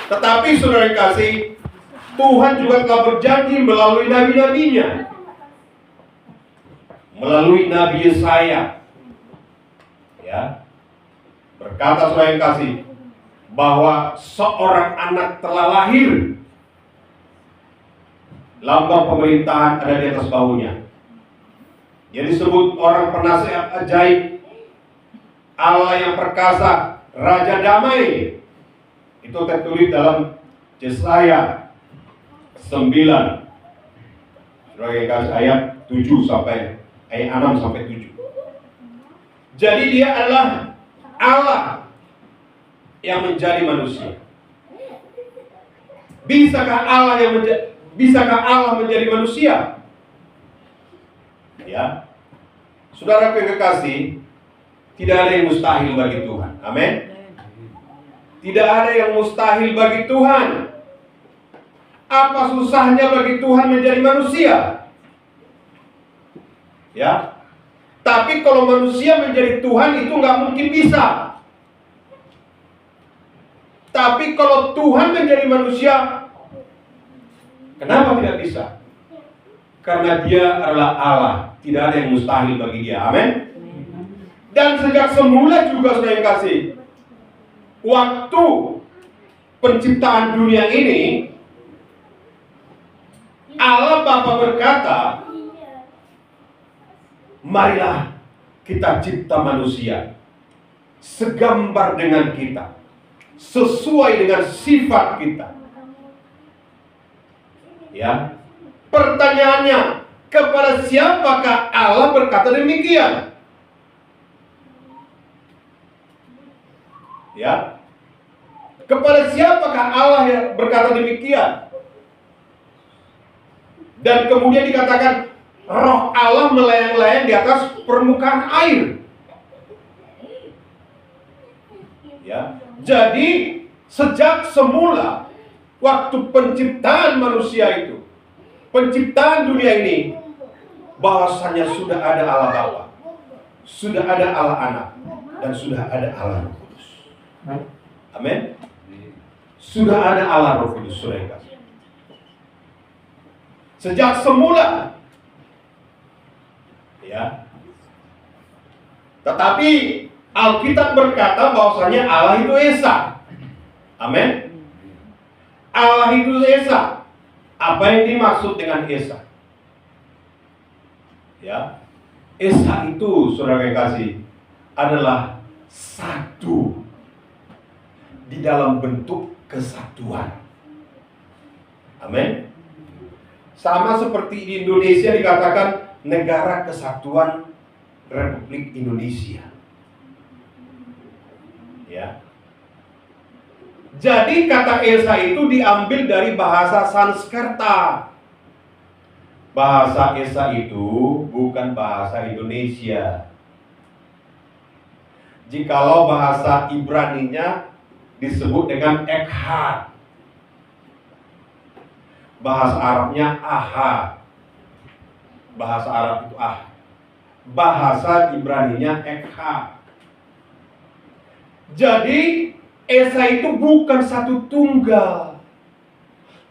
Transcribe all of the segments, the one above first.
Tetapi saudara yang kasih, Tuhan juga telah berjanji melalui nabi-nabinya, melalui Nabi Yesaya, ya, berkata saudara yang kasih, bahwa seorang anak telah lahir, lambang pemerintahan ada di atas bahunya. Dia disebut orang penasihat ajaib, Allah yang perkasa, Raja Damai. Itu tertulis dalam Yesaya 9 ayat 7 sampai ayat 6 sampai 7. Jadi dia adalah Allah yang menjadi manusia. Bisakah Allah menjadi manusia? Ya. Saudara yang kekasih, tidak ada yang mustahil bagi Tuhan. Amin. Tidak ada yang mustahil bagi Tuhan. Apa susahnya bagi Tuhan menjadi manusia? Ya. Tapi kalau manusia menjadi Tuhan itu nggak mungkin bisa. Tapi kalau Tuhan menjadi manusia, kenapa tidak bisa? Karena dia adalah Allah. Tidak ada yang mustahil bagi dia. Amin. Dan sejak semula juga saya kasih, waktu penciptaan dunia ini, Allah Bapa berkata, marilah kita cipta manusia segambar dengan kita, sesuai dengan sifat kita. Ya. Pertanyaannya, kepada siapakah Allah berkata demikian? Ya. Kepada siapakah Allah yang berkata demikian? Dan kemudian dikatakan roh Allah melayang-layang di atas permukaan air. Ya. Jadi sejak semula waktu penciptaan manusia itu, penciptaan dunia ini, bahwasanya sudah ada Allah Bapa, sudah ada Allah Anak, dan sudah ada Allah Roh Kudus. Amin. Sudah ada Allah Roh Kudus, saudara. Sejak semula. Ya. Tetapi Alkitab berkata bahwasanya Allah itu Esa. Amin. Allah itu Esa. Apa yang dimaksud dengan Esa? Ya. Esa itu, saudara yang kasih, adalah satu di dalam bentuk kesatuan. Amin. Sama seperti di Indonesia dikatakan Negara Kesatuan Republik Indonesia. Ya. Jadi kata Esa itu diambil dari bahasa Sanskerta. Bahasa Esa itu bukan bahasa Indonesia. Jikalau bahasa Ibraninya disebut dengan Echad. Bahasa Arabnya Ahad. Bahasa Arab itu bahasa Ibraninya Echad. Jadi Esa itu bukan satu tunggal,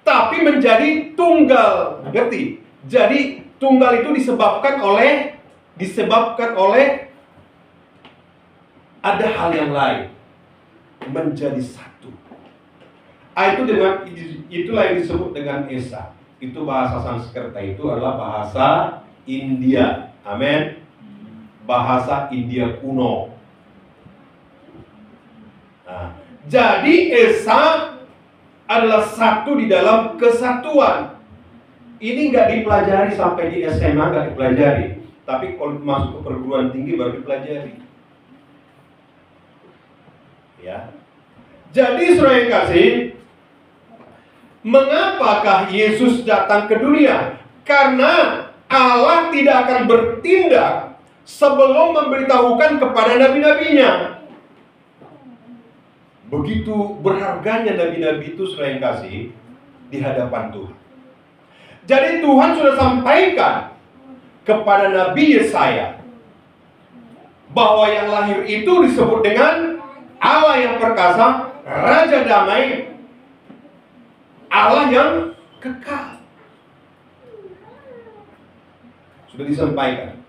tapi menjadi tunggal. Ngerti? Jadi tunggal itu disebabkan oleh ada hal yang lain menjadi satu. Itulah yang disebut dengan Esa. Itu bahasa Sanskerta itu adalah bahasa India. Amin. Bahasa India kuno. Nah, jadi Esa adalah satu di dalam kesatuan. Ini nggak dipelajari sampai di SMA, nggak dipelajari. Tapi kalau masuk ke perguruan tinggi baru dipelajari. Ya. Jadi saudara yang kasih, mengapakah Yesus datang ke dunia? Karena Allah tidak akan bertindak sebelum memberitahukan kepada nabi-nabinya. Begitu berharganya nabi-nabi itu, saudara yang kasih, di hadapan Tuhan. Jadi Tuhan sudah sampaikan kepada Nabi Yesaya bahwa yang lahir itu disebut dengan Allah yang perkasa, Raja Damai, Allah yang kekal. Sudah disampaikan.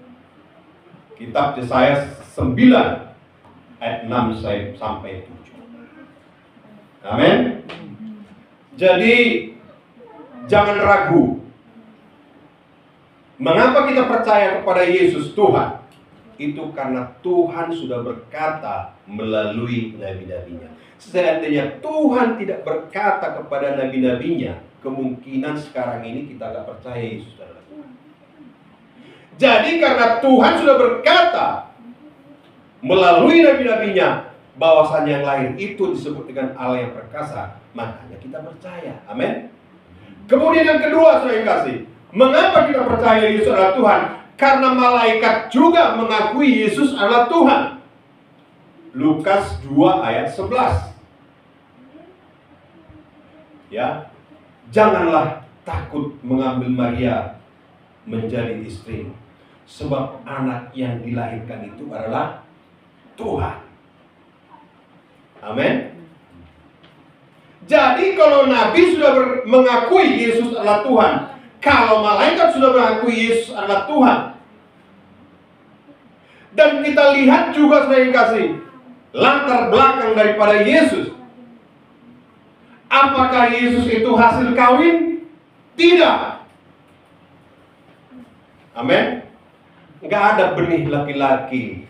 Kitab Yesaya 9 ayat 6 sampai 7. Amin. Jadi jangan ragu. Mengapa kita percaya kepada Yesus Tuhan? Itu karena Tuhan sudah berkata melalui nabi-nabinya. Seandainya Tuhan tidak berkata kepada nabi-nabinya, kemungkinan sekarang ini kita gak percaya Yesus adalah Tuhan. Jadi karena Tuhan sudah berkata melalui nabi-nabinya bahwasannya yang lahir itu disebut dengan Allah yang perkasa, makanya kita percaya. Amin. Kemudian yang kedua, saudara yang kasih, mengapa kita percaya Yesus adalah Tuhan? Karena malaikat juga mengakui Yesus adalah Tuhan. Lukas 2 ayat 11. Ya, janganlah takut mengambil Maria menjadi istri, sebab anak yang dilahirkan itu adalah Tuhan. Amin. Jadi kalau Nabi sudah mengakui Yesus adalah Tuhan, kalau malaikat sudah mengakui Yesus adalah Tuhan, dan kita lihat juga, saudara yang kasih, latar belakang daripada Yesus. Apakah Yesus itu hasil kawin? Tidak. Amin. Nggak ada benih laki-laki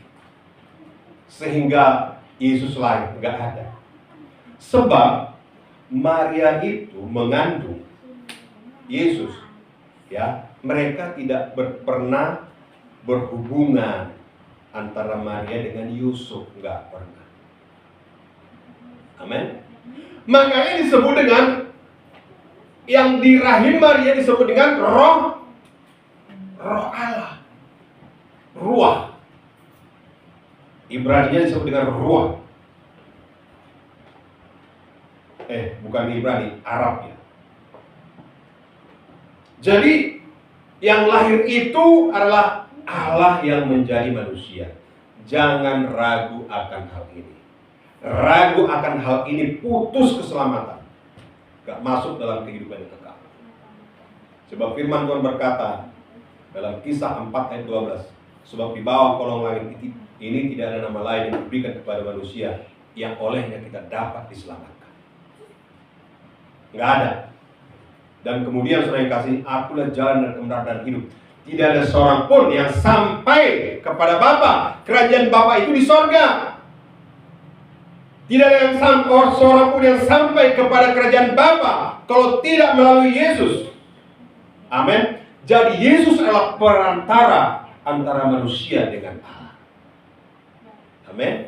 sehingga Yesus lahir, nggak ada. Sebab Maria itu mengandung Yesus, ya. Mereka tidak pernah berhubungan antara Maria dengan Yusuf, nggak pernah. Amin. Makanya disebut dengan yang di rahim Maria disebut dengan roh Allah, ruah. Ibrani-nya disebut dengan ruah. Bukan Ibrani, Arab ya. Jadi yang lahir itu adalah Allah yang menjadi manusia. Jangan ragu akan hal ini. Ragu akan hal ini putus keselamatan, gak masuk dalam kehidupan yang kekal. Sebab firman Tuhan berkata dalam Kisah 4 ayat 12, sebab di bawah kolong langit ini tidak ada nama lain yang diberikan kepada manusia yang olehnya kita dapat diselamatkan. Nggak ada. Dan kemudian saudara yang kasih, akulah jalan dan kebenaran dan hidup. Tidak ada seorang pun yang sampai kepada Bapa. Kerajaan Bapa itu di sorga. Tidak ada seorang pun yang sampai kepada kerajaan Bapa kalau tidak melalui Yesus. Amin. Jadi Yesus adalah perantara antara manusia dengan Allah. Amin.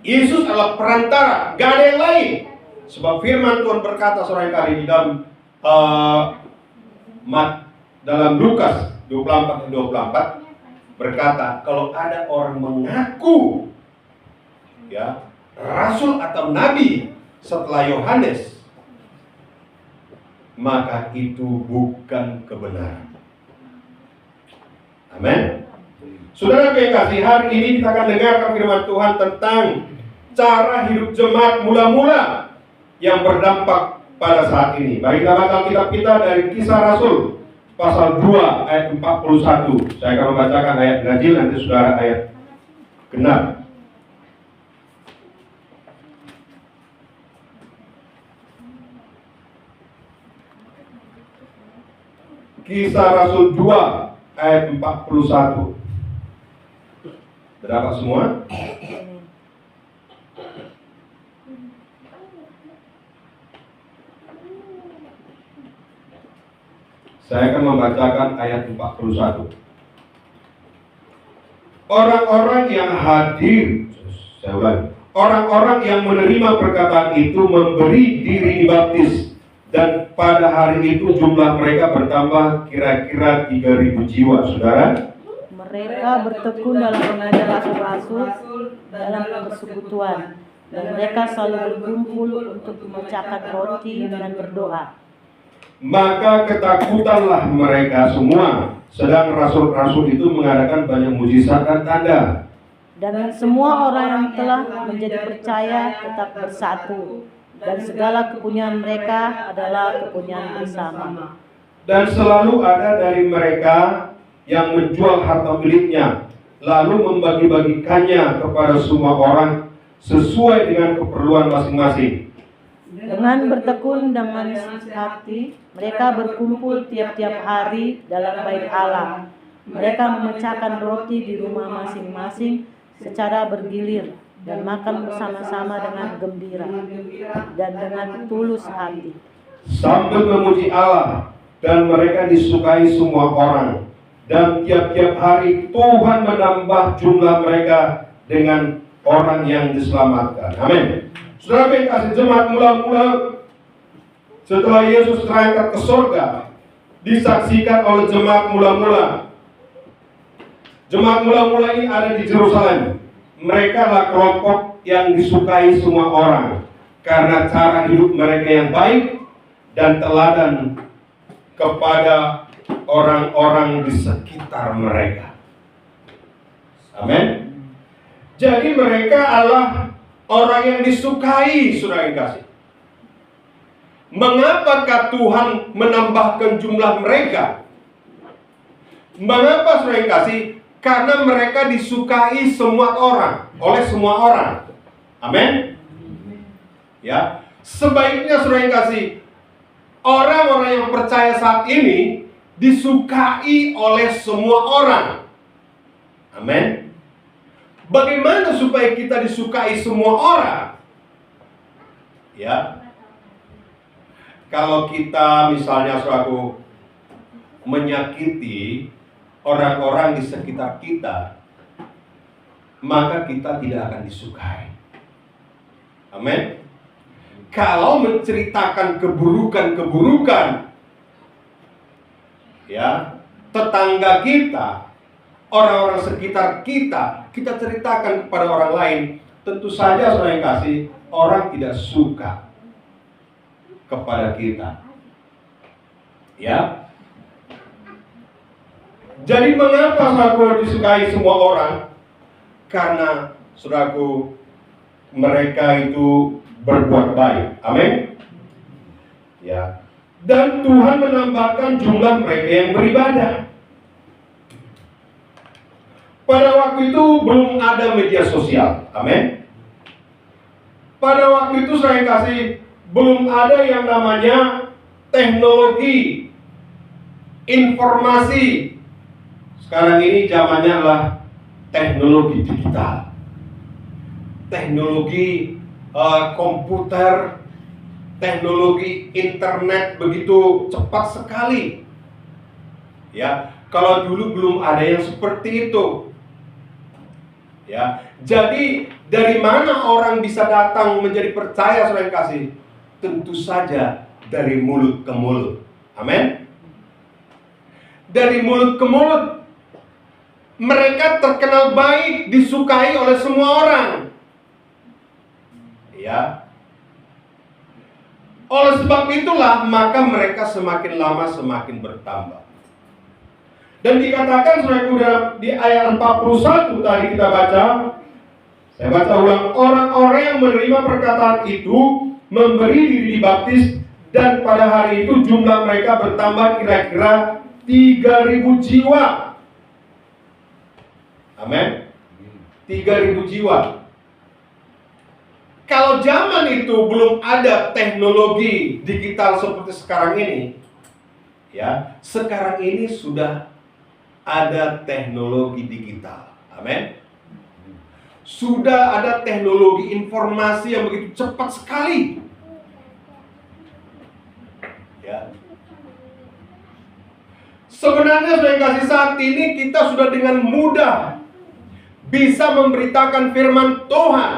Yesus adalah perantara, gak ada yang lain. Sebab firman Tuhan berkata seorang kali di dalam Lukas 24 berkata, kalau ada orang mengaku ya rasul atau nabi setelah Yohanes, maka itu bukan kebenaran. Amin. Saudara yang kasih, hari ini kita akan dengarkan firman Tuhan tentang cara hidup jemaat mula-mula yang berdampak pada saat ini. Mari kita baca kitab kita dari Kisah Rasul pasal 2 ayat 41. Saya akan membacakan ayat ganjil, nanti saudara ayat genap. Kisah Rasul 2 ayat 41. Berapa semua? Saya akan membacakan ayat 41. Orang-orang yang hadir, saya ulangi, orang-orang yang menerima perkataan itu memberi diri dibaptis, dan pada hari itu jumlah mereka bertambah kira-kira 3.000 jiwa, saudara. Mereka bertekun dalam mengajar rasul-rasul dalam persekutuan, dan mereka selalu berkumpul untuk memecahkan roti dan berdoa. Maka ketakutanlah mereka semua, sedang rasul-rasul itu mengadakan banyak mujizat dan tanda. Dan semua orang yang telah menjadi percaya tetap bersatu dan segala kepunyaan mereka adalah kepunyaan bersama. Dan selalu ada dari mereka yang menjual harta miliknya, lalu membagi-bagikannya kepada semua orang sesuai dengan keperluan masing-masing. Dengan bertekun dengan hati, mereka berkumpul tiap-tiap hari dalam bait Allah. Mereka memecahkan roti di rumah masing-masing secara bergilir dan makan bersama-sama dengan gembira dan dengan tulus hati, Sambil memuji Allah, dan mereka disukai semua orang. Dan tiap-tiap hari Tuhan menambah jumlah mereka dengan orang yang diselamatkan. Amin. Saudara yang kasih, jemaat mula-mula setelah Yesus terangkat ke surga, disaksikan oleh jemaat mula-mula. Jemaat mula-mula ini ada di Yerusalem. Mereka adalah kelompok yang disukai semua orang karena cara hidup mereka yang baik dan teladan kepada orang-orang di sekitar mereka. Amin. Jadi mereka adalah orang yang disukai, saudara yang kasih. Mengapakah Tuhan menambahkan jumlah mereka? Mengapa, saudara yang kasih? Karena mereka disukai semua orang, oleh semua orang. Amin. Ya, sebaiknya saudara yang kasih, orang-orang yang percaya saat ini disukai oleh semua orang. Amin. Bagaimana supaya kita disukai semua orang? Ya, kalau kita misalnya saudaraku menyakiti orang-orang di sekitar kita, maka kita tidak akan disukai. Amin. Kalau menceritakan keburukan-keburukan, ya, tetangga kita, orang-orang sekitar kita, kita ceritakan kepada orang lain, tentu saja saudara yang kasih, orang tidak suka kepada kita. Ya. Jadi mengapa saudaraku disukai semua orang? Karena saudaraku, mereka itu berbuat baik. Amin. Ya. Dan Tuhan menambahkan jumlah mereka yang beribadah. Pada waktu itu belum ada media sosial. Amin. Pada waktu itu saya kasih, belum ada yang namanya teknologi informasi. Sekarang ini zamannya adalah teknologi digital, teknologi komputer, teknologi internet begitu cepat sekali. Ya, kalau dulu belum ada yang seperti itu. Ya, jadi dari mana orang bisa datang menjadi percaya, saudara yang kasih? Tentu saja dari mulut ke mulut. Amin. Dari mulut ke mulut. Mereka terkenal baik, disukai oleh semua orang. Ya. Oleh sebab itulah maka mereka semakin lama semakin bertambah. Dan dikatakan saudara di ayat 41 tadi kita baca, saya baca ulang, orang-orang yang menerima perkataan itu memberi diri dibaptis, dan pada hari itu jumlah mereka bertambah kira-kira 3.000 jiwa. Amin. 3.000 jiwa. Kalau zaman itu belum ada teknologi digital seperti sekarang ini, ya, sekarang ini sudah ada teknologi digital. Amin. Sudah ada teknologi informasi yang begitu cepat sekali. Ya. Sebenarnya sudah kasih saat ini kita sudah dengan mudah bisa memberitakan firman Tuhan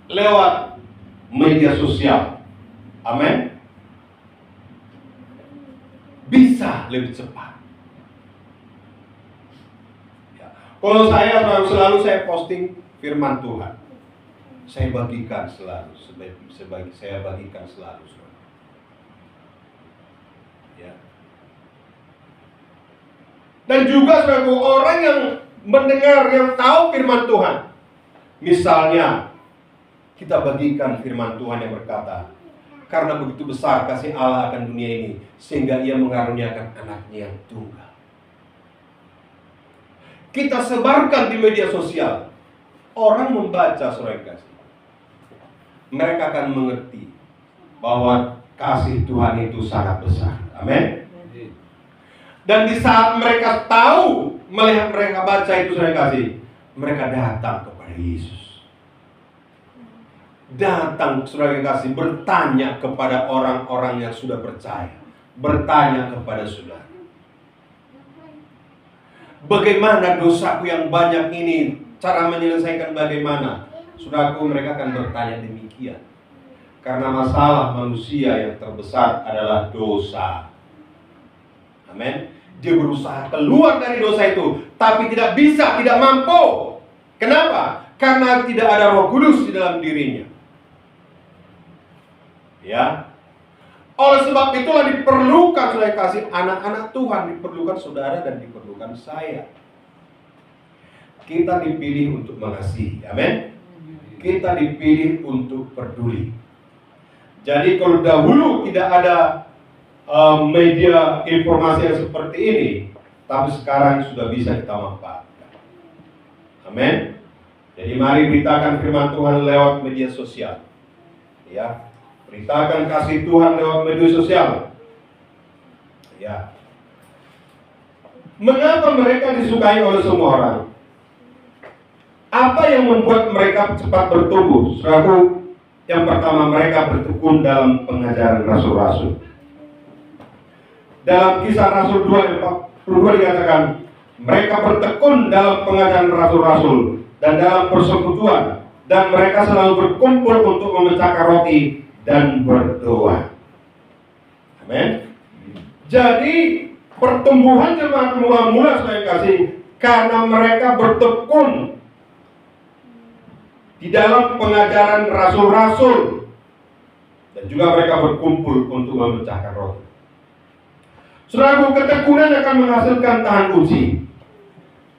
lewat media sosial. Amin. Bisa lebih cepat. Ya. Kalau saya selalu saya posting firman Tuhan, saya bagikan selalu, saya bagikan selalu. Ya. Dan juga saudaraku, orang yang mendengar, yang tahu firman Tuhan, misalnya kita bagikan firman Tuhan yang berkata, karena begitu besar kasih Allah akan dunia ini, sehingga ia mengaruniakan anaknya yang tunggal. Kita sebarkan di media sosial. Orang membaca, saudara yang kasih, mereka akan mengerti bahwa kasih Tuhan itu sangat besar. Amin. Dan di saat mereka tahu, melihat mereka baca itu, saudara yang kasih, mereka datang kepada Yesus. Datang, saudara yang kasih, bertanya kepada orang-orang yang sudah percaya. Bertanya kepada saudara, bagaimana dosaku yang banyak ini, cara menyelesaikan bagaimana? Saudaraku, mereka akan bertanya demikian. Karena masalah manusia yang terbesar adalah dosa. Amin. Dia berusaha keluar dari dosa itu, tapi tidak bisa, tidak mampu. Kenapa? Karena tidak ada Roh Kudus di dalam dirinya. Ya. Oleh sebab itulah diperlukan, saudara kasih, anak-anak Tuhan, diperlukan saudara dan diperlukan saya. Kita dipilih untuk mengasihi. Amin. Kita dipilih untuk peduli. Jadi kalau dahulu tidak ada media informasi yang seperti ini, tapi sekarang sudah bisa kita manfaatkan. Amin. Jadi mari beritakan firman Tuhan lewat media sosial. Ya, beritakan kasih Tuhan lewat media sosial. Ya. Mengapa mereka disukai oleh semua orang? Apa yang membuat mereka cepat bertumbuh? Saudaraku, yang pertama, mereka bertekun dalam pengajaran rasul-rasul. Dalam Kisah Rasul 2:42 dikatakan, mereka bertekun dalam pengajaran rasul-rasul dan dalam persekutuan, dan mereka selalu berkumpul untuk memecahkan roti dan berdoa. Amin. Jadi pertumbuhan jemaat mula-mula, saya kasih, karena mereka bertekun di dalam pengajaran rasul-rasul, dan juga mereka berkumpul untuk memecahkan roti. Saudara, ketekunan akan menghasilkan tahan uji.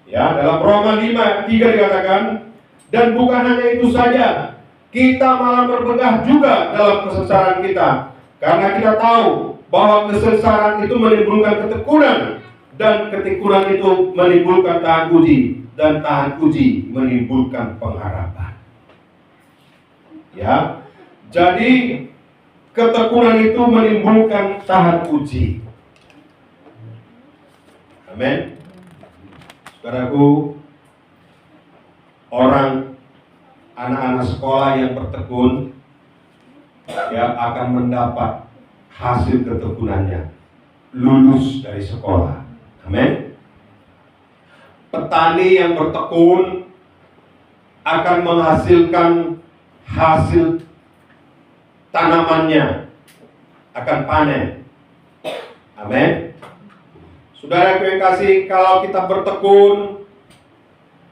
Ya, dalam Roma 5:3 dikatakan, dan bukan hanya itu saja, kita malah bermegah juga dalam kesesaran kita, karena kita tahu bahwa kesesaran itu menimbulkan ketekunan, dan ketekunan itu menimbulkan tahan uji, dan tahan uji menimbulkan pengharapan. Ya, jadi ketekunan itu menimbulkan tahan uji. Amin. Saudaraku, anak-anak sekolah yang bertekun, ya, akan mendapat hasil ketekunannya, lulus dari sekolah. Amin. Petani yang bertekun akan menghasilkan hasil tanamannya, akan panen. Amin. Saudara yang kasih, kalau kita bertekun,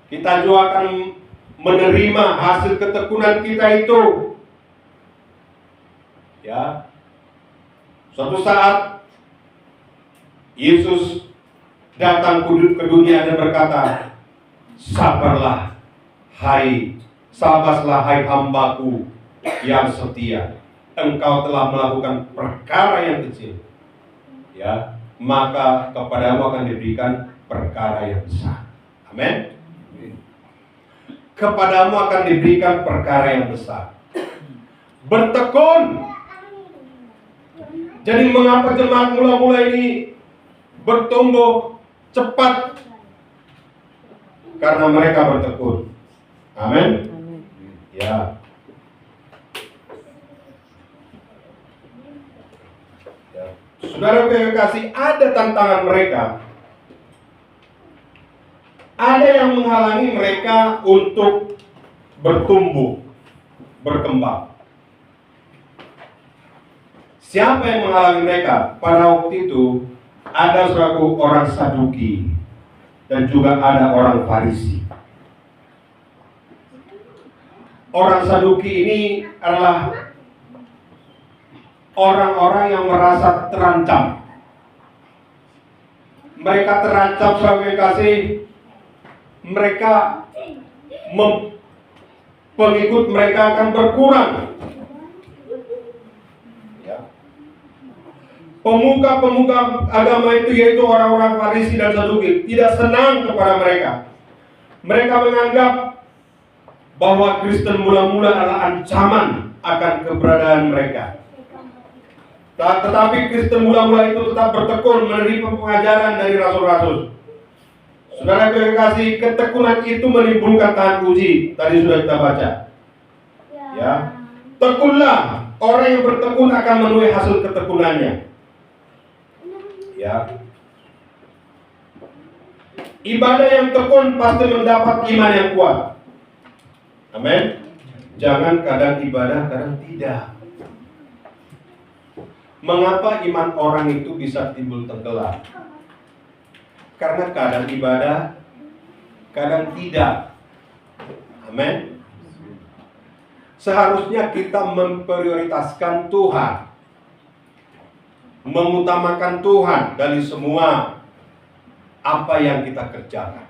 kita juga akan menerima hasil ketekunan kita itu. Ya. Suatu saat Yesus datang ke dunia dan berkata, sabarlah hai hambaku yang setia, engkau telah melakukan perkara yang kecil, ya, maka kepadamu akan diberikan perkara yang besar. Amin. Kepadamu akan diberikan perkara yang besar. Bertekun. Jadi mengapa jemaat mula-mula ini bertumbuh cepat? Karena mereka bertekun. Amin. Ya. Saudara yang kasih, ada tantangan mereka. Ada yang menghalangi mereka untuk bertumbuh, berkembang. Siapa yang menghalangi mereka? Pada waktu itu ada suatu orang Saduki dan juga ada orang Farisi. Orang Saduki ini adalah orang-orang yang merasa terancam. Mereka terancam sebagai kasih. Mereka pengikut mereka akan berkurang. Ya. Pemuka-pemuka agama itu, yaitu orang-orang Farisi dan Saduki, tidak senang kepada mereka. Mereka menganggap bahwa Kristen mula-mula adalah ancaman akan keberadaan mereka. Tetapi Kristen mula-mula itu tetap bertekun menerima pengajaran dari rasul-rasul. Saudara kekasih, ketekunan itu menimbulkan tahan uji. Tadi sudah kita baca. Ya, tekunlah. Orang yang bertekun akan menuai hasil ketekunannya. Ya. Ibadah yang tekun pasti mendapat iman yang kuat. Amin. Jangan kadang ibadah, kadang tidak. Mengapa iman orang itu bisa timbul tenggelam? Karena kadang ibadah, kadang tidak. Amin. Seharusnya kita memprioritaskan Tuhan, mengutamakan Tuhan dari semua apa yang kita kerjakan.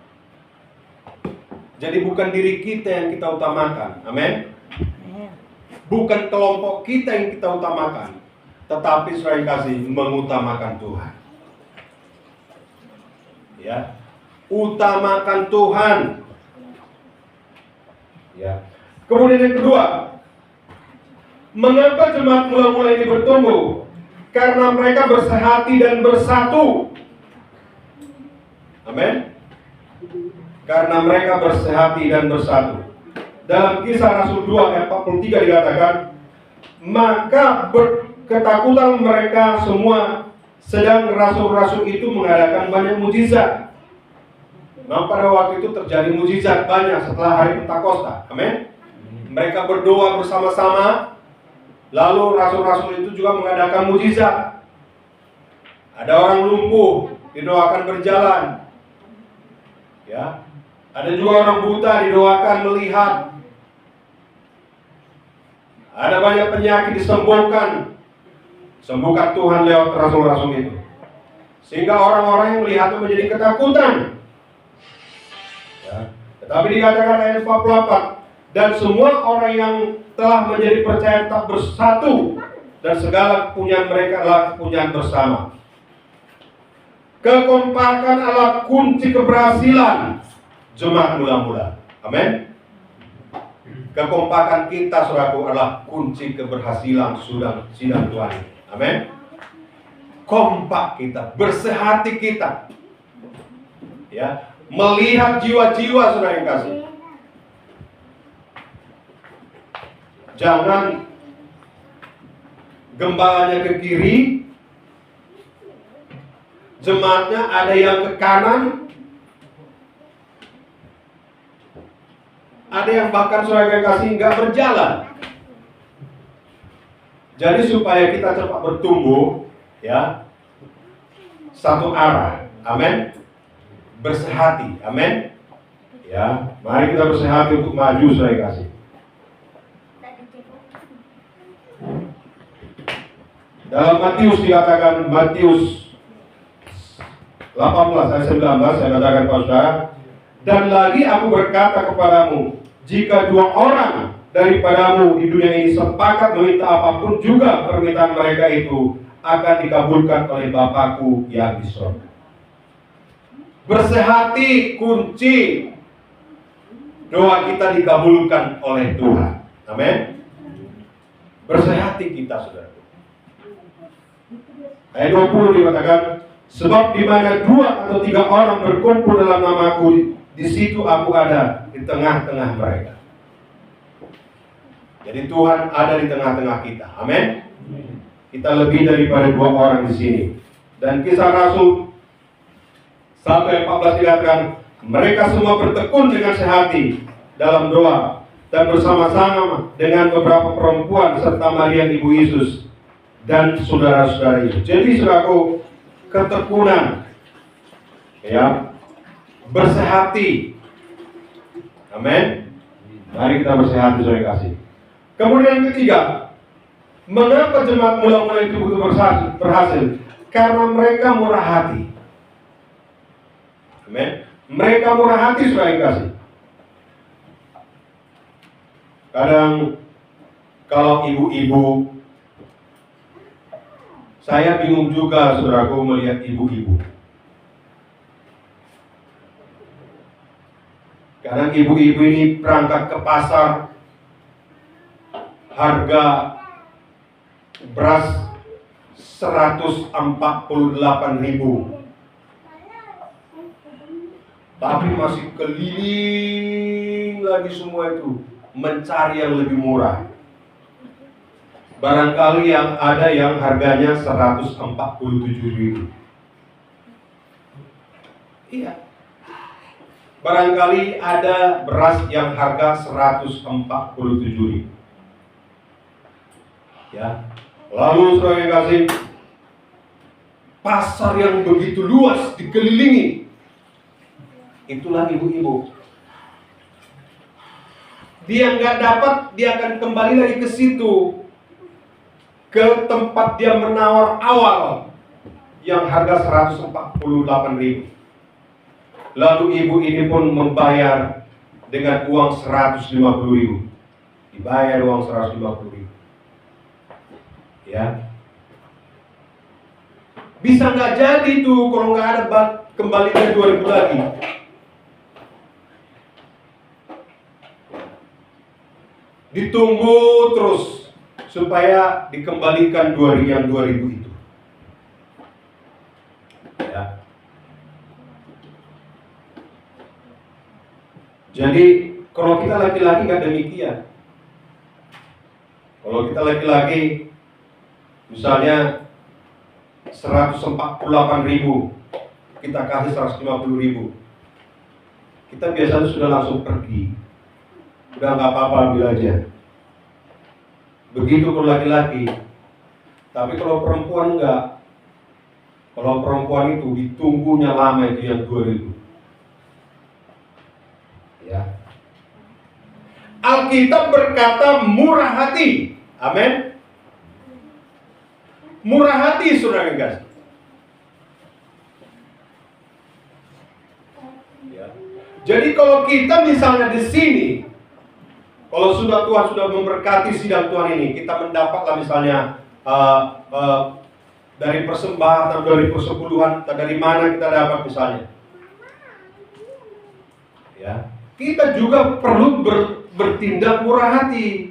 Jadi bukan diri kita yang kita utamakan. Amin. Bukan kelompok kita yang kita utamakan, tetapi saudara kasih mengutamakan Tuhan. Ya, utamakan Tuhan. Ya. Kemudian yang kedua, mengapa jemaat mula-mula ini bertumbuh? Karena mereka bersehati dan bersatu. Amin. Karena mereka bersehati dan bersatu. Dalam Kisah Rasul 2 ayat 43 dikatakan, maka ketakutan mereka semua, sedang rasul-rasul itu mengadakan banyak mujizat. Nah, pada waktu itu terjadi mujizat banyak setelah hari Pentakosta. Amin. Mereka berdoa bersama-sama. Lalu rasul-rasul itu juga mengadakan mujizat. Ada orang lumpuh didoakan berjalan. Ya. Ada juga orang buta didoakan melihat. Ada banyak penyakit disembuhkan. Sembuhkan Tuhan lewat rasul-rasul itu. Sehingga orang-orang yang melihatnya menjadi ketakutan. Ya. Tetapi dikatakan ayat 48, dan semua orang yang telah menjadi percaya tetap bersatu, dan segala kepunyaan mereka adalah kepunyaan bersama. Kekompakan adalah kunci keberhasilan jemaat mula-mula. Amin. Kekompakan kita, saudaraku, adalah kunci keberhasilan sidang Tuhan. Amin. Kompak kita, bersehati kita, ya, melihat jiwa-jiwa saudara yang kasih. Jangan gembalanya ke kiri, jemaatnya ada yang ke kanan, ada yang bahkan saudara yang kasih nggak berjalan. Jadi supaya kita cepat bertumbuh, ya, satu arah. Amin. Bersehati. Amin. Ya, mari kita bersehati untuk maju saudara yang kasih. Dalam Matius dikatakan, Matius 18 ayat 19, saya katakan kepada saudara, dan lagi aku berkata kepadamu, jika dua orang daripadamu di dunia ini sepakat meminta apapun juga permintaan mereka itu akan dikabulkan oleh Bapakku yang di surga. Bersehati kunci doa kita dikabulkan oleh Tuhan. Amin. Bersehati kita, saudara. Ayat 20 dikatakan, sebab di mana 2 atau 3 orang berkumpul dalam namaku, di situ aku ada di tengah-tengah mereka. Jadi Tuhan ada di tengah-tengah kita. Amin. Kita lebih daripada 2 orang di sini. Dan Kisah Rasul 1 ayat 14 dikatakan, mereka semua bertekun dengan sehati dalam doa dan bersama-sama dengan beberapa perempuan serta Maria ibu Yesus dan saudara-saudara Yesus. Jadi saudaraku, ketekunan, ya, bersehati. Amin. Mari kita bersehati, saudara kasih. Kemudian yang ketiga, mengapa jemaat mula-mula itu begitu berhasil? Karena mereka murah hati. Amin. Mereka murah hati, saudara kasih. Kadang kalau ibu-ibu, saya bingung juga saudaraku melihat ibu-ibu. Kadang ibu-ibu ini berangkat ke pasar, harga beras 148.000, tapi masih keliling lagi semua itu mencari yang lebih murah. Barangkali yang ada yang harganya 147.000. Iya. Barangkali ada beras yang harga 147.000. Ya. Lalu saudara yang kasih, pasar yang begitu luas dikelilingi. Itulah ibu-ibu. Dia nggak dapat, dia akan kembali lagi ke situ, ke tempat dia menawar awal yang harga 148.000. Lalu ibu ini pun membayar dengan uang 150.000. Dibayar uang 150.000. Ya. Bisa nggak jadi tuh kalau nggak ada kembalinya 2.000 lagi. Ditunggu terus supaya dikembalikan 2.000 itu. Ya. Jadi kalau kita laki-laki nggak demikian. Kalau kita laki-laki, misalnya 148.000, kita kasih 150.000, kita biasanya sudah langsung pergi. Udah nggak apa-apa, ambil aja. Begitu kalau laki-laki. Tapi kalau perempuan enggak. Kalau perempuan itu ditunggunya lama, itu yang 2.000. Ya. Alkitab berkata murah hati. Amin. Murah hati, saudara yang kasih. Ya. Jadi kalau kita misalnya di sini, kalau sudah Tuhan sudah memberkati sidang Tuhan ini, kita mendapatlah misalnya dari persembahan atau dari persepuluhan, atau dari mana kita dapat misalnya. Ya, kita juga perlu bertindak murah hati.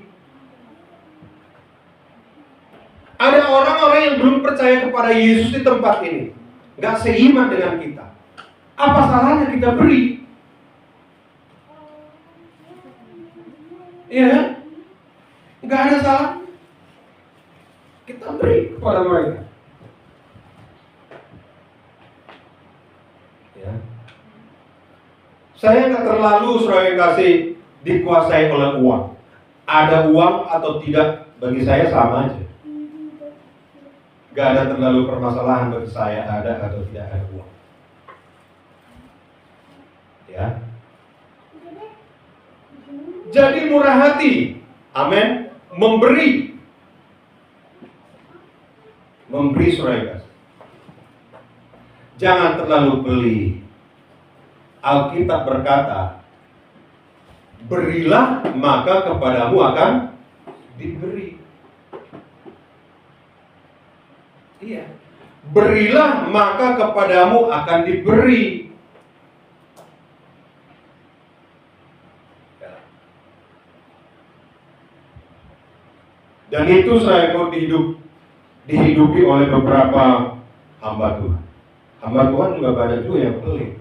Ada orang-orang yang belum percaya kepada Yesus di tempat ini, nggak seiman dengan kita. Apa salahnya kita beri? Iya, nggak ada salah. Kita beri kepada mereka. Ya. Saya nggak terlalu saudara yang kasih dikuasai oleh uang. Ada uang atau tidak bagi saya sama aja. Nggak ada terlalu permasalahan bagi saya ada atau tidak ada uang. Ya. Jadi murah hati, amin, memberi saudara. Jangan terlalu beli. Alkitab berkata, berilah maka kepadamu akan diberi. Iya, berilah maka kepadamu akan diberi. Dan itu saya kok dihidupi oleh beberapa hamba Tuhan. Hamba Tuhan juga banyak juga yang pelit.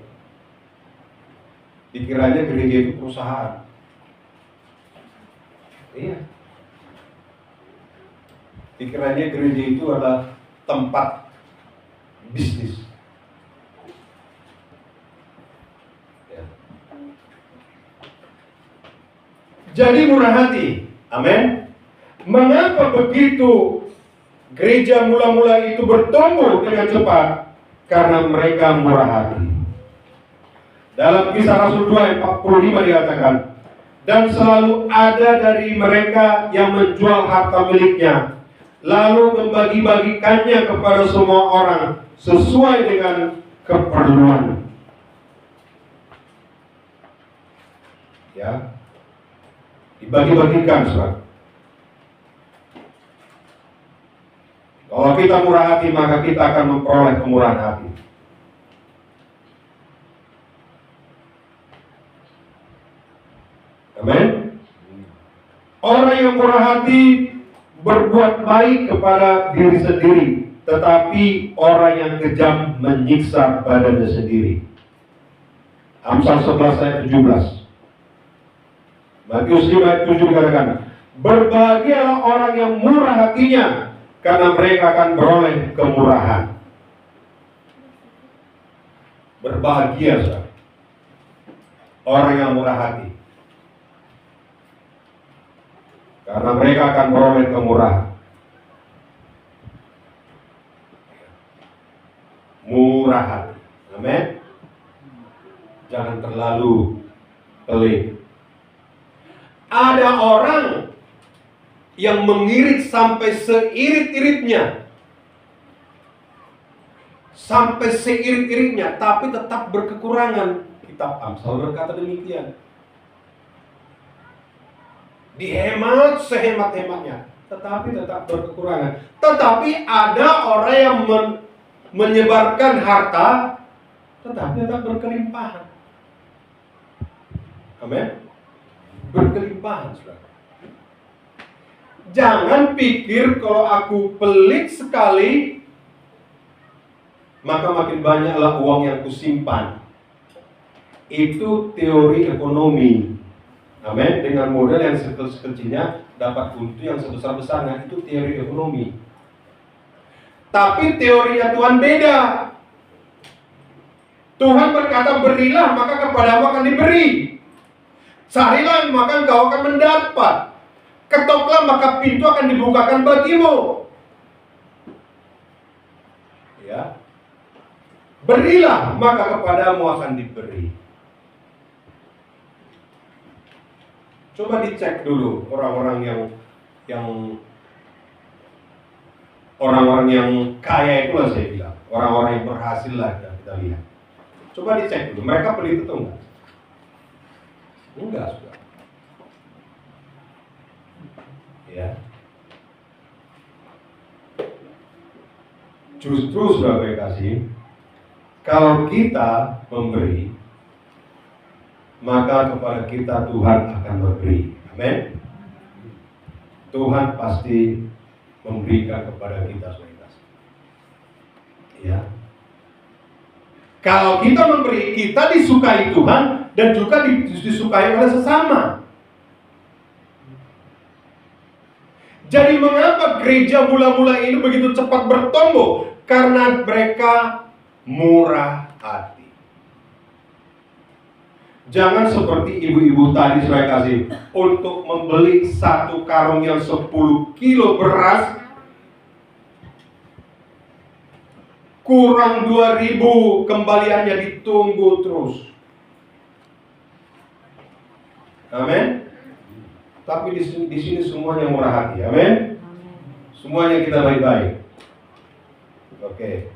Dikiranya gereja itu perusahaan. Iya. Dikiranya gereja itu adalah tempat bisnis. Ya. Jadi murah hati. Amin. Mengapa begitu gereja mula-mula itu bertumbuh dengan cepat? Karena mereka murah hati. Dalam Kisah Rasul 2 ayat 45 dikatakan, dan selalu ada dari mereka yang menjual harta miliknya, lalu membagi-bagikannya kepada semua orang sesuai dengan keperluan. Ya. Dibagi-bagikan, saudara. Kalau kita murah hati, maka kita akan memperoleh kemurahan hati. Amin. Orang yang murah hati berbuat baik kepada diri sendiri, tetapi orang yang kejam menyiksa badannya sendiri. Amsal 11 ayat 17. Matius 5 ayat 7 dikatakan, berbahagialah orang yang murah hatinya, karena mereka akan beroleh kemurahan. Berbahagia, saudara, orang yang murah hati, karena mereka akan beroleh kemurahan. Murah hati. Amin. Jangan terlalu pelit. Ada orang yang mengirit sampai seirit-iritnya, tapi tetap berkekurangan. Kitab Amsal berkata demikian. Dihemat sehemat-hematnya, tetapi tetap berkekurangan. Tetapi ada orang yang menyebarkan harta, tetapi tetap berkelimpahan. Amin. Berkelimpahan, saudara. Jangan pikir kalau aku pelit sekali, maka makin banyaklah uang yang kusimpan. Itu teori ekonomi. Amin. Dengan modal yang sekecil-kecilnya dapat untung yang sebesar-besarnya. Itu teori ekonomi. Tapi teorinya Tuhan beda. Tuhan berkata, berilah maka kepadamu akan diberi. Carilah maka engkau akan mendapat. Ketoklah maka pintu akan dibukakan bagimu. Ya. Berilah maka kepadamu akan diberi. Coba dicek dulu orang-orang yang kaya itulah saya bilang, orang-orang yang berhasil lah kita lihat. Coba dicek dulu, mereka pelit atau enggak? Enggak, sudah. Ya. Justru sudah saya kasih, kalau kita memberi, maka kepada kita Tuhan akan memberi. Amin. Tuhan pasti memberikan kepada kita saudara. Ya. Kalau kita memberi, kita disukai Tuhan dan juga disukai oleh sesama. Jadi mengapa gereja mula-mula ini begitu cepat bertumbuh? Karena mereka murah hati. Jangan seperti ibu-ibu tadi saya kasih, untuk membeli satu karung yang 10 kilo beras kurang 2.000, kembaliannya ditunggu terus. Amin. Tapi di sini semuanya murah hati. Amin. Semuanya kita baik-baik. Oke.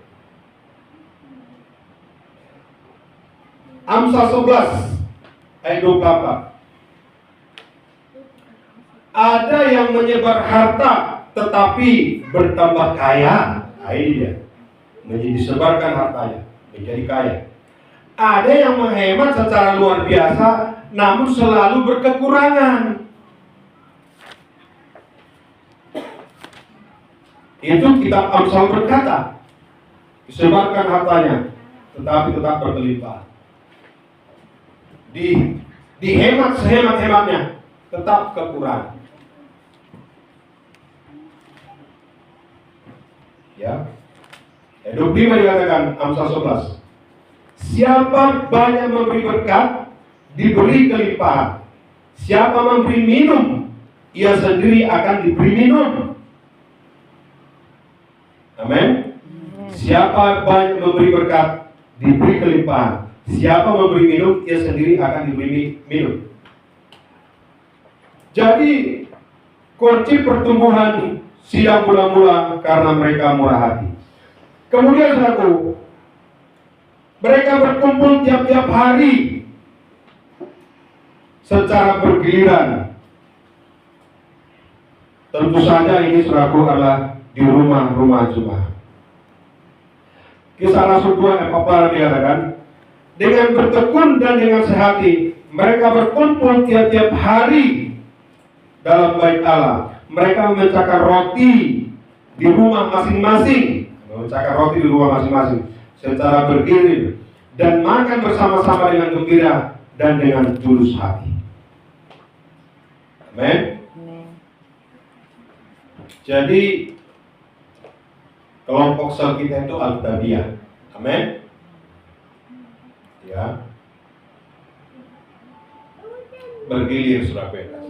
Amsal 11 ayat 24. Ada yang menyebar harta tetapi bertambah kaya. Nah, ini dia. Disebarkan hartanya menjadi kaya. Ada yang menghemat secara luar biasa namun selalu berkekurangan. Itu kitab Amsal berkata, disebarkan hartanya tetapi tetap berkelimpahan. Dihemat sehemat-hematnya tetap kekurangan. Ya. Ayat 25 dikatakan Amsal 11. Siapa banyak memberi berkat, diberi kelimpahan. Siapa memberi minum, ia sendiri akan diberi minum. Amin. Siapa banyak memberi berkat, diberi kelimpahan. Siapa memberi minum, ia sendiri akan diberi minum. Jadi kunci pertumbuhan sidang mula-mula karena mereka murah hati. Kemudian saudaraku, mereka berkumpul tiap-tiap hari secara bergiliran Tentu saja ini saudaraku adalah di rumah-rumah jemaat. Kisah Rasul 2 ayat 4 dikatakan, dengan bertekun dan dengan sehati mereka berkumpul tiap-tiap hari dalam bait Allah. Mereka memecahkan roti di rumah masing-masing, secara bergilir dan makan bersama-sama dengan gembira dan dengan tulus hati. Amin. Jadi kelompok sel kita itu Al-Tabiyah. Amin. Ya. Bergilir saudara.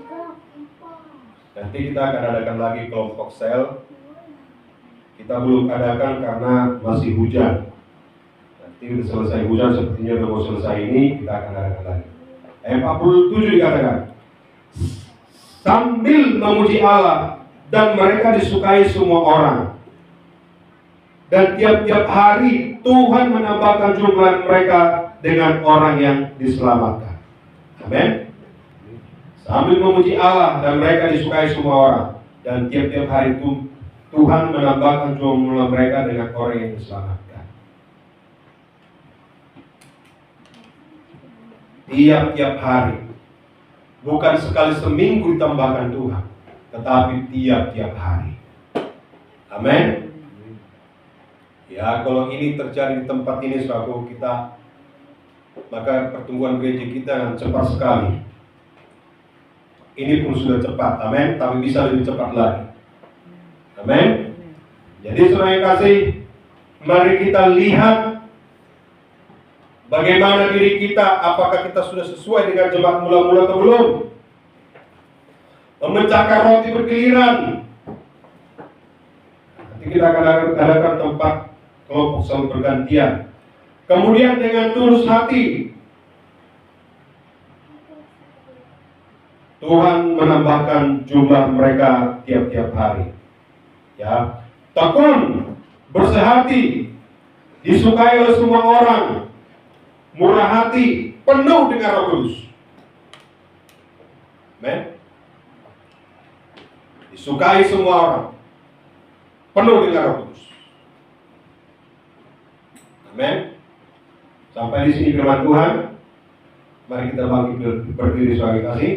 Nanti kita akan adakan lagi kelompok sel. Kita belum adakan karena masih hujan. Nanti udah selesai hujan, sepertinya udah mau selesai ini, kita akan adakan lagi. Ayat 47 dikatakan, sambil memuji Allah dan mereka disukai semua orang. Dan tiap-tiap hari Tuhan menambahkan jumlah mereka dengan orang yang diselamatkan. Amin. Sambil memuji Allah dan mereka disukai semua orang. Dan tiap-tiap hari Tuhan menambahkan jumlah mereka dengan orang yang diselamatkan. Tiap-tiap hari. Bukan sekali seminggu ditambahkan Tuhan, tetapi tiap-tiap hari. Amin. Ya, kalau ini terjadi di tempat ini saudaraku kita, maka pertumbuhan gereja kita cepat sekali. Ini pun sudah cepat, amin, tapi bisa lebih cepat lagi. Amin. Jadi saudara yang kasih, mari kita lihat bagaimana diri kita, apakah kita sudah sesuai dengan jemaat mula-mula atau belum? Memecahkan roti bergiliran. Nanti kita akan adakan tempat kelompok selalu bergantian. Kemudian dengan tulus hati, Tuhan menambahkan jumlah mereka tiap-tiap hari. Ya, tekun, bersehati, disukai oleh semua orang, murah hati, penuh dengan Roh Kudus. Amen. Disukai semua orang, penuh dengan Roh Kudus. Amin. Sampai di sini firman Tuhan. Mari kita bangkit berdiri sebagai kasih.